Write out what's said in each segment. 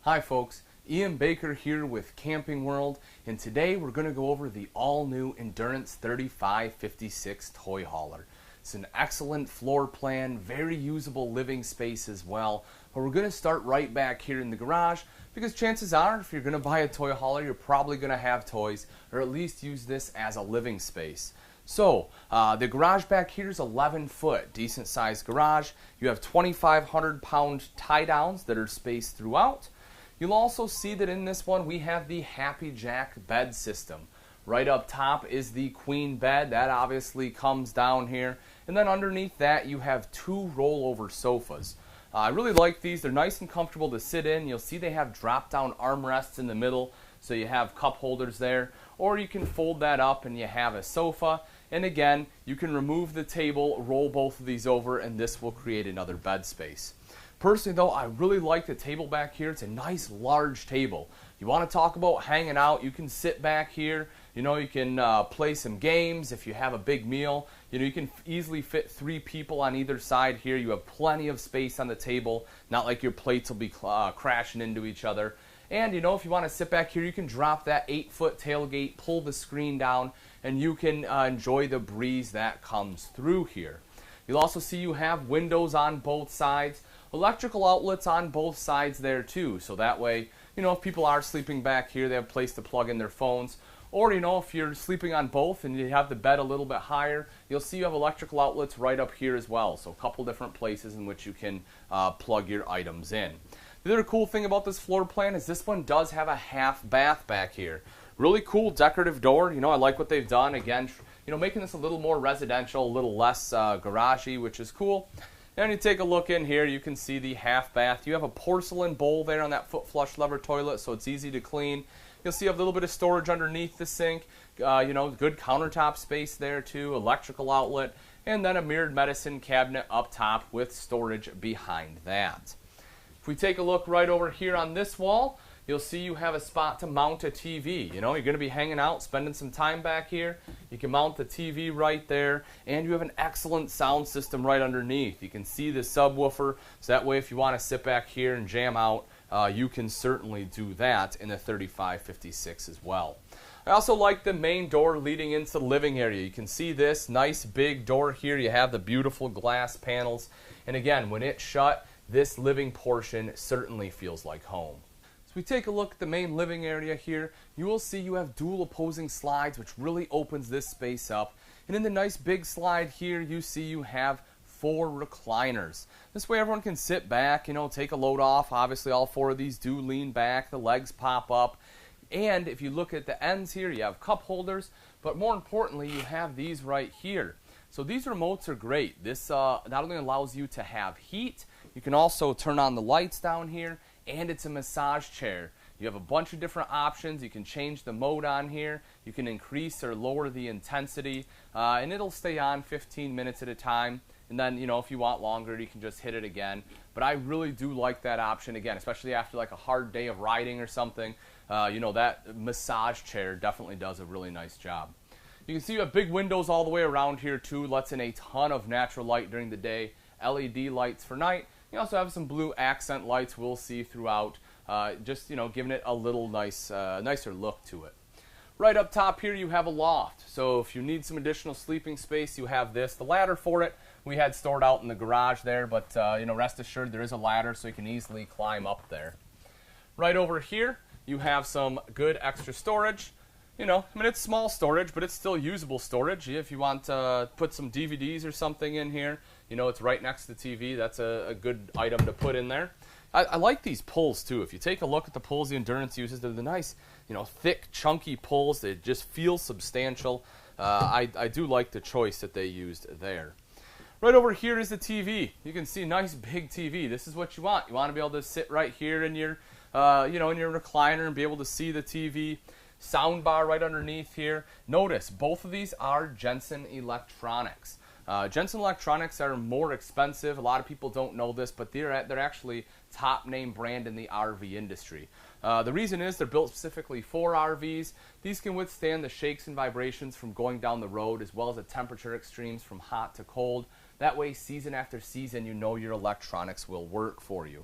Hi folks, Ian Baker here with Camping World, and today we're going to go over the all-new Endurance 3556 toy hauler. It's an excellent floor plan, very usable living space as well, but we're going to start right back here in the garage because chances are if you're going to buy a toy hauler, you're probably going to have toys or at least use this as a living space. So, the garage back here is 11 foot, decent sized garage. You have 2,500 pound tie downs that are spaced throughout. You'll also see that in this one we have the Happy Jack bed system. Right up top is the queen bed, that obviously comes down here. And then underneath that you have two rollover sofas. I really like these, they're nice and comfortable to sit in. You'll see they have drop down armrests in the middle, so you have cup holders there. Or you can fold that up and you have a sofa. And again, you can remove the table, roll both of these over, and this will create another bed space. Personally though, I really like the table back here. It's a nice large table. You want to talk about hanging out, you can sit back here. You know, you can play some games if you have a big meal. You know, you can easily fit 3 people on either side here. You have plenty of space on the table, not like your plates will be crashing into each other. And you know, if you want to sit back here, you can drop that 8-foot tailgate, pull the screen down, and you can enjoy the breeze that comes through here. You'll also see you have windows on both sides, electrical outlets on both sides there too, so that way, you know, if people are sleeping back here, they have a place to plug in their phones. Or, you know, if you're sleeping on both and you have the bed a little bit higher, you'll see you have electrical outlets right up here as well. So a couple different places in which you can plug your items in. The other cool thing about this floor plan is this one does have a half bath back here. Really cool decorative door. You know, I like what they've done. Again, you know, making this a little more residential, a little less garagey, which is cool. And you take a look in here, you can see the half bath. You have a porcelain bowl there on that foot flush lever toilet, so it's easy to clean. You'll see you have a little bit of storage underneath the sink. You know, good countertop space there too, electrical outlet, and then a mirrored medicine cabinet up top with storage behind that. If we take a look right over here on this wall, you'll see you have a spot to mount a TV. You know, you're going to be hanging out, spending some time back here. You can mount the TV right there, and you have an excellent sound system right underneath. You can see the subwoofer, so that way if you want to sit back here and jam out, you can certainly do that in the 3556 as well. I also like the main door leading into the living area. You can see this nice big door here. You have the beautiful glass panels, and again, when it's shut, this living portion certainly feels like home. As we take a look at the main living area here, you will see you have dual opposing slides, which really opens this space up. And in the nice big slide here, you see you have 4 recliners. This way everyone can sit back, you know, take a load off. Obviously all 4 of these do lean back, the legs pop up. And if you look at the ends here, you have cup holders, but more importantly, you have these right here. So these remotes are great. This not only allows you to have heat, you can also turn on the lights down here, and it's a massage chair. You have a bunch of different options. You can change the mode on here. You can increase or lower the intensity, and it'll stay on 15 minutes at a time. And then, you know, if you want longer, you can just hit it again. But I really do like that option, again, especially after like a hard day of riding or something. You know, that massage chair definitely does a really nice job. You can see you have big windows all the way around here too. Lets in a ton of natural light during the day. LED lights for night. You also have some blue accent lights we'll see throughout, just, you know, giving it a little nicer look to it. Right up top here you have a loft, so if you need some additional sleeping space, you have this. The ladder for it we had stored out in the garage there, but you know, rest assured there is a ladder so you can easily climb up there. Right over here you have some good extra storage. You know, I mean, it's small storage, but it's still usable storage. If you want to put some DVDs or something in here, you know, it's right next to the TV. That's a good item to put in there. I like these pulls, too. If you take a look at the pulls the Endurance uses, they're the nice, you know, thick, chunky pulls. They just feel substantial. I do like the choice that they used there. Right over here is the TV. You can see a nice big TV. This is what you want. You want to be able to sit right here in your, you know, in your recliner and be able to see the TV. Sound bar right underneath here. Notice both of these are Jensen Electronics. Jensen Electronics are more expensive. A lot of people don't know this, but they're actually top name brand in the RV industry. The reason is they're built specifically for RVs. These can withstand the shakes and vibrations from going down the road, as well as the temperature extremes from hot to cold. That way, season after season, you know your electronics will work for you.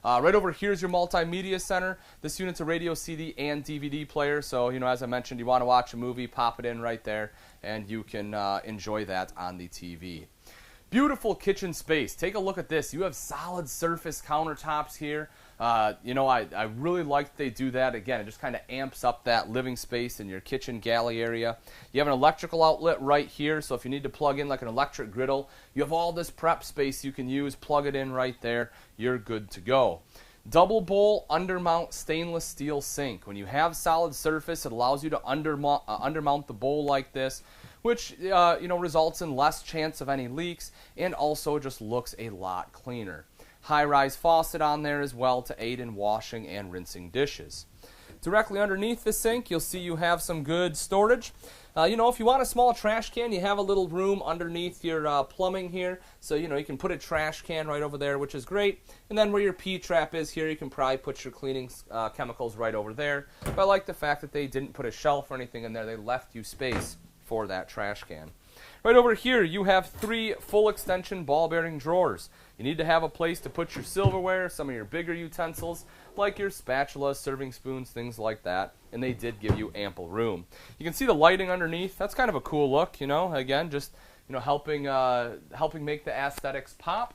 Right over here is your multimedia center. This unit's a radio, CD, and DVD player. So, as I mentioned, you want to watch a movie, pop it in right there, and you can enjoy that on the TV. Beautiful kitchen space. Take a look at this. You have solid surface countertops here. I really like that they do that. Again, it just kind of amps up that living space in your kitchen galley area. You have an electrical outlet right here, so if you need to plug in like an electric griddle, you have all this prep space you can use. Plug it in right there. You're good to go. Double bowl undermount stainless steel sink. When you have solid surface, it allows you to undermount the bowl like this, which results in less chance of any leaks and also just looks a lot cleaner. High-rise faucet on there as well to aid in washing and rinsing dishes. Directly underneath the sink, you'll see you have some good storage. If you want a small trash can, you have a little room underneath your plumbing here. So, you can put a trash can right over there, which is great. And then where your P-trap is here, you can probably put your cleaning chemicals right over there. But I like the fact that they didn't put a shelf or anything in there. They left you space for that trash can. Right over here, you have 3 full extension ball bearing drawers. You need to have a place to put your silverware, some of your bigger utensils, like your spatulas, serving spoons, things like that, and they did give you ample room. You can see the lighting underneath. That's kind of a cool look, again, just helping make the aesthetics pop.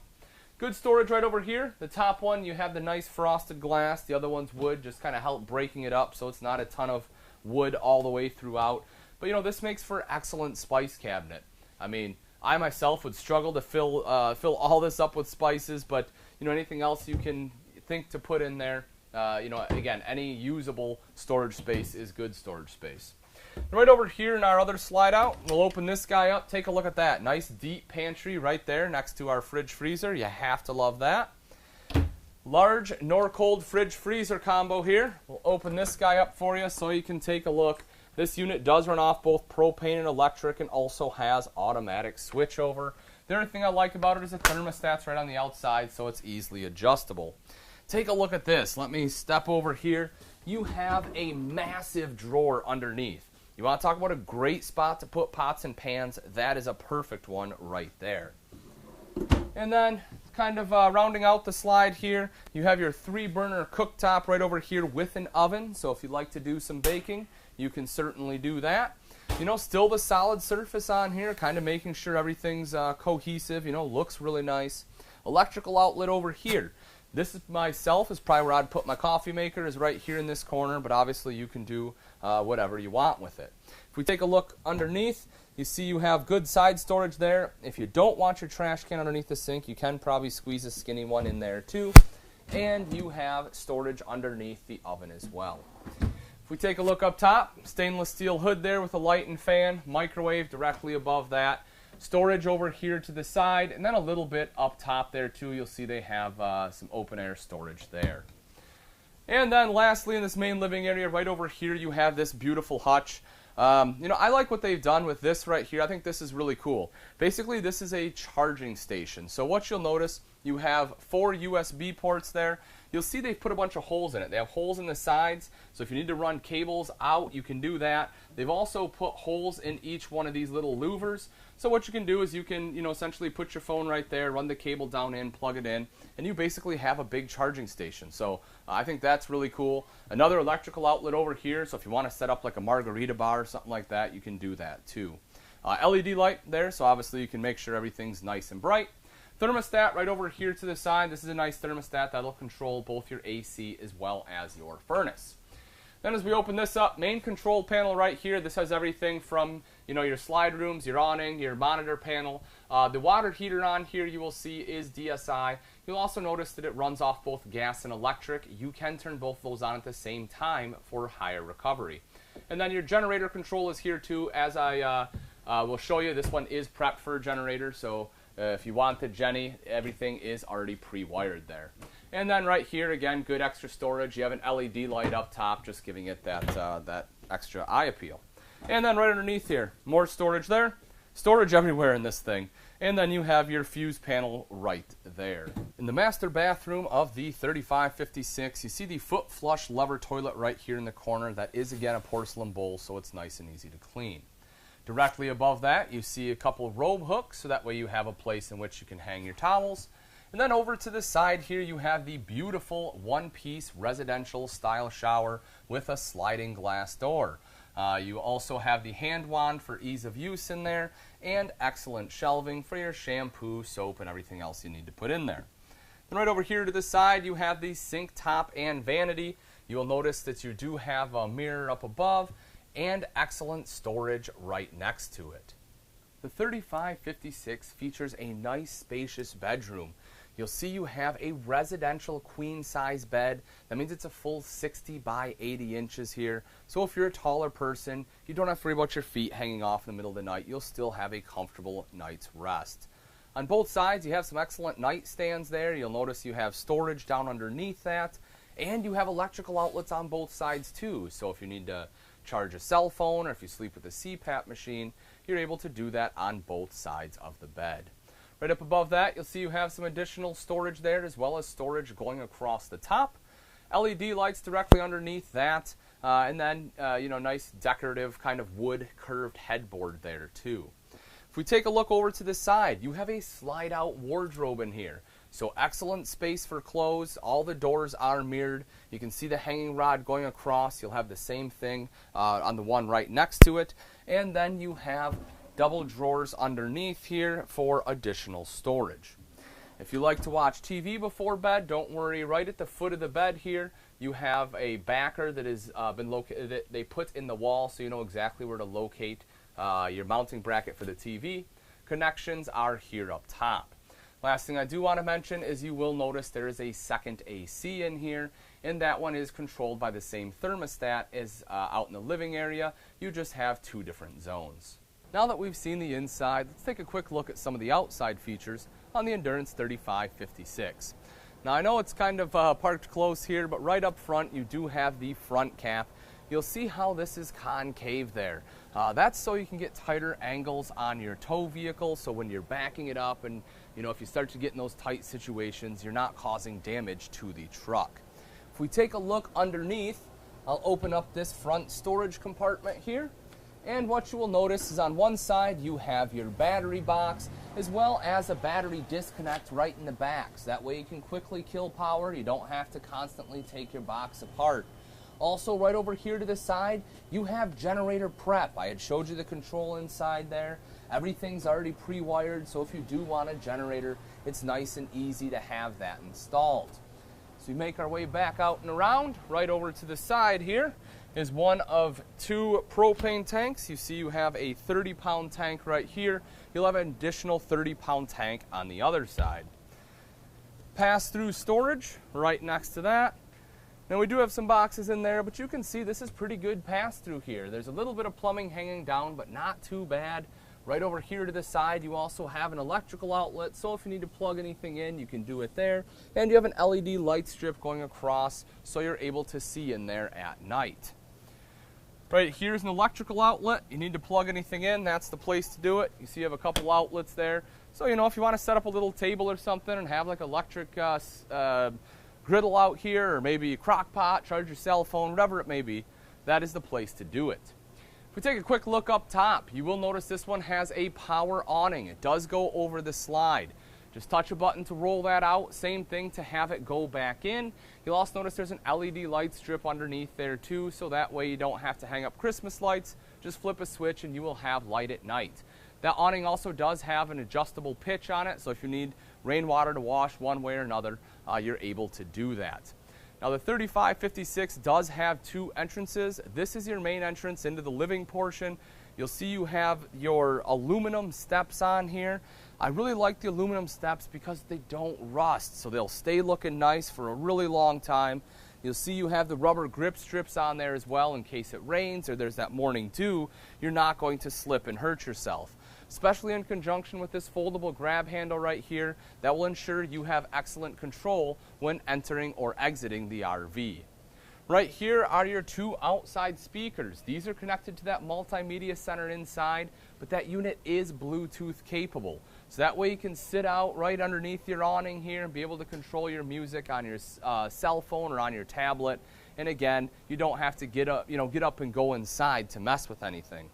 Good storage right over here. The top one, you have the nice frosted glass. The other one's wood, just kind of help breaking it up so it's not a ton of wood all the way throughout. But this makes for an excellent spice cabinet. I mean, I myself would struggle to fill all this up with spices, but anything else you can think to put in there, again, any usable storage space is good storage space. Right over here in our other slide out, we'll open this guy up. Take a look at that. Nice deep pantry right there next to our fridge freezer. You have to love that. Large nor cold fridge freezer combo here. We'll open this guy up for you so you can take a look. This unit does run off both propane and electric and also has automatic switchover. The other thing I like about it is the thermostat's right on the outside, so it's easily adjustable. Take a look at this. Let me step over here. You have a massive drawer underneath. You want to talk about a great spot to put pots and pans? That is a perfect one right there. And then kind of rounding out the slide here, you have your 3-burner cooktop right over here with an oven. So if you'd like to do some baking, you can certainly do that. Still the solid surface on here, kind of making sure everything's cohesive, looks really nice. Electrical outlet over here. This is probably where I'd put my coffee maker, is right here in this corner, but obviously you can do whatever you want with it. If we take a look underneath, you see you have good side storage there. If you don't want your trash can underneath the sink, you can probably squeeze a skinny one in there too. And you have storage underneath the oven as well. If we take a look up top, stainless steel hood there with a light and fan, microwave directly above that, storage over here to the side, and then a little bit up top there too. You'll see they have some open air storage there. And then lastly, in this main living area right over here, you have this beautiful hutch. I like what they've done with this right here. I think this is really cool. Basically, this is a charging station. So what you'll notice, you have 4 USB ports there. You'll see they've put a bunch of holes in it. They have holes in the sides, so if you need to run cables out, you can do that. They've also put holes in each one of these little louvers. So what you can do is you can, essentially put your phone right there, run the cable down in, plug it in, and you basically have a big charging station. So I think that's really cool. Another electrical outlet over here, so if you want to set up like a margarita bar or something like that, you can do that too. LED light there, so obviously you can make sure everything's nice and bright. Thermostat right over here to the side. This is a nice thermostat that'll control both your AC as well as your furnace. Then as we open this up, main control panel right here. This has everything from your slide rooms, your awning, your monitor panel. The water heater on here you will see is DSI. You'll also notice that it runs off both gas and electric. You can turn both of those on at the same time for higher recovery. And then your generator control is here too. As I will show you, this one is prepped for a generator, so if you want the Jenny, everything is already pre-wired there. And then right here, again, good extra storage. You have an LED light up top, just giving it that extra eye appeal. And then right underneath here, more storage there. Storage everywhere in this thing. And then you have your fuse panel right there. In the master bathroom of the 3556, you see the foot flush lever toilet right here in the corner. That is, again, a porcelain bowl, so it's nice and easy to clean. Directly above that, you see a couple of robe hooks, so that way you have a place in which you can hang your towels. And then over to the side here, you have the beautiful one-piece residential style shower with a sliding glass door. You also have the hand wand for ease of use in there, and excellent shelving for your shampoo, soap, and everything else you need to put in there. And right over here to the side, you have the sink top and vanity. You will notice that you do have a mirror up above and excellent storage right next to it. The 3556 features a nice spacious bedroom. You'll see you have a residential queen size bed. That means it's a full 60 by 80 inches here. So if you're a taller person, you don't have to worry about your feet hanging off in the middle of the night. You'll still have a comfortable night's rest. On both sides, you have some excellent nightstands there. You'll notice you have storage down underneath that. And you have electrical outlets on both sides too. So if you need to charge a cell phone or if you sleep with a CPAP machine, you're able to do that on both sides of the bed. Right up above that, you'll see you have some additional storage there, as well as storage going across the top. LED lights directly underneath that, and then nice decorative kind of wood curved headboard there too. If we take a look over to the side, you have a slide out wardrobe in here. So excellent space for clothes. All the doors are mirrored. You can see the hanging rod going across. You'll have the same thing on the one right next to it. And then you have double drawers underneath here for additional storage. If you like to watch TV before bed, don't worry. Right at the foot of the bed here, you have a backer that has been located. That they put in the wall, so you know exactly where to locate your mounting bracket for the TV. Connections are here up top. Last thing I do want to mention is you will notice there is a second AC in here, and that one is controlled by the same thermostat as out in the living area. You just have two different zones. Now that we've seen the inside, let's take a quick look at some of the outside features on the Endurance 3556. Now I know it's kind of parked close here, but right up front you do have the front cap. You'll see how this is concave there. That's so you can get tighter angles on your tow vehicle, so when you're backing it up and if you start to get in those tight situations, you're not causing damage to the truck. If we take a look underneath, I'll open up this front storage compartment here. And what you will notice is on one side you have your battery box as well as a battery disconnect right in the back. So that way you can quickly kill power. You don't have to constantly take your box apart. Also right over here to the side you have generator prep. I had showed you the control inside there. Everything's already pre-wired, so if you do want a generator, it's nice and easy to have that installed. So we make our way back out and around. Right over to the side here is one of two propane tanks. You see you have a 30-pound tank right here. You'll have an additional 30-pound tank on the other side. Pass-through storage right next to that. Now we do have some boxes in there, but you can see this is pretty good pass-through here. There's a little bit of plumbing hanging down, but not too bad. Right over here to the side, you also have an electrical outlet, so if you need to plug anything in, you can do it there. And you have an LED light strip going across, so you're able to see in there at night. Right here's an electrical outlet. You need to plug anything in, that's the place to do it. You see you have a couple outlets there. So if you want to set up a little table or something and have like electric griddle out here, or maybe a crock pot, charge your cell phone, whatever it may be, that is the place to do it. If we take a quick look up top, you will notice this one has a power awning. It does go over the slide. Just touch a button to roll that out. Same thing to have it go back in. You'll also notice there's an LED light strip underneath there too, so that way you don't have to hang up Christmas lights. Just flip a switch and you will have light at night. That awning also does have an adjustable pitch on it, so if you need rainwater to wash one way or another, you're able to do that. Now the 3556 does have two entrances. This is your main entrance into the living portion. You'll see you have your aluminum steps on here. I really like the aluminum steps because they don't rust, so they'll stay looking nice for a really long time. You'll see you have the rubber grip strips on there as well in case it rains or there's that morning dew. You're not going to slip and hurt yourself. Especially in conjunction with this foldable grab handle right here, that will ensure you have excellent control when entering or exiting the RV. Right here are your two outside speakers. These are connected to that multimedia center inside, but that unit is Bluetooth capable. So that way you can sit out right underneath your awning here and be able to control your music on your cell phone or on your tablet. And again, you don't have to get up and go inside to mess with anything.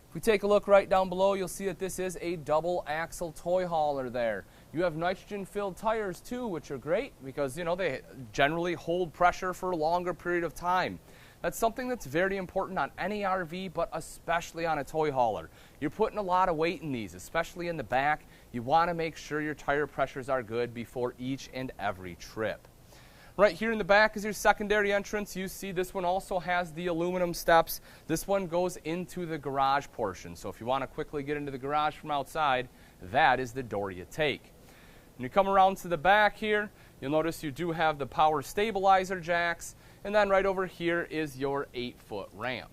If If we take a look right down below, you'll see that this is a double axle toy hauler there. You have nitrogen filled tires too, which are great because, you know, they generally hold pressure for a longer period of time. That's something that's very important on any RV, but especially on a toy hauler. You're putting a lot of weight in these, especially in the back. You want to make sure your tire pressures are good before each and every trip. Right here in the back is your secondary entrance. You see this one also has the aluminum steps. This one goes into the garage portion. So if you want to quickly get into the garage from outside, that is the door you take. When you come around to the back here, you'll notice you do have the power stabilizer jacks. And then right over here is your 8-foot ramp.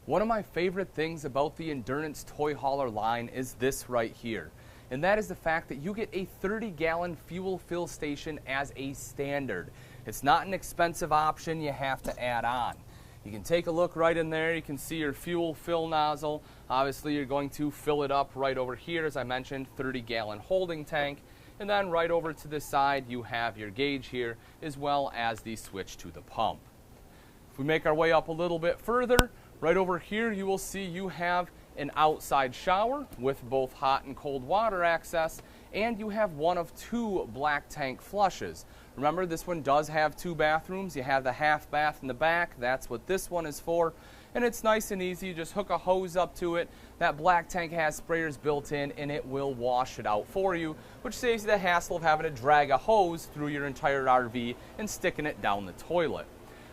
One of my favorite things about the Endurance toy hauler line is this right here. And that is the fact that you get a 30-gallon fuel fill station as a standard. It's not an expensive option you have to add on. You can take a look right in there. You can see your fuel fill nozzle. Obviously, you're going to fill it up right over here, as I mentioned, 30-gallon holding tank. And then right over to the side, you have your gauge here, as well as the switch to the pump. If we make our way up a little bit further, right over here, you will see you have an outside shower with both hot and cold water access, and you have one of 2 black tank flushes. Remember, this one does have 2 bathrooms. You have the half bath in the back. That's what this one is for. And it's nice and easy. You just hook a hose up to it. That black tank has sprayers built in, and it will wash it out for you, which saves you the hassle of having to drag a hose through your entire RV and sticking it down the toilet.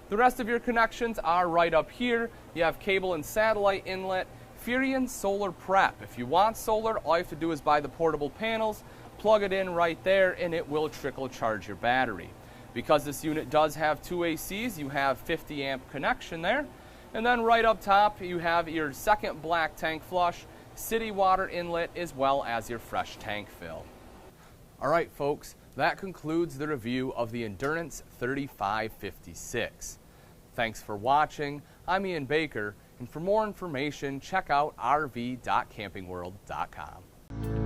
The rest of your connections are right up here. You have cable and satellite inlet. Furion solar prep. If you want solar, all you have to do is buy the portable panels, plug it in right there, and it will trickle charge your battery. Because this unit does have 2 ACs, you have 50 amp connection there. And then right up top, you have your second black tank flush, city water inlet, as well as your fresh tank fill. All right, folks, that concludes the review of the Endurance 3556. Thanks for watching. I'm Ian Baker, and for more information, check out rv.campingworld.com.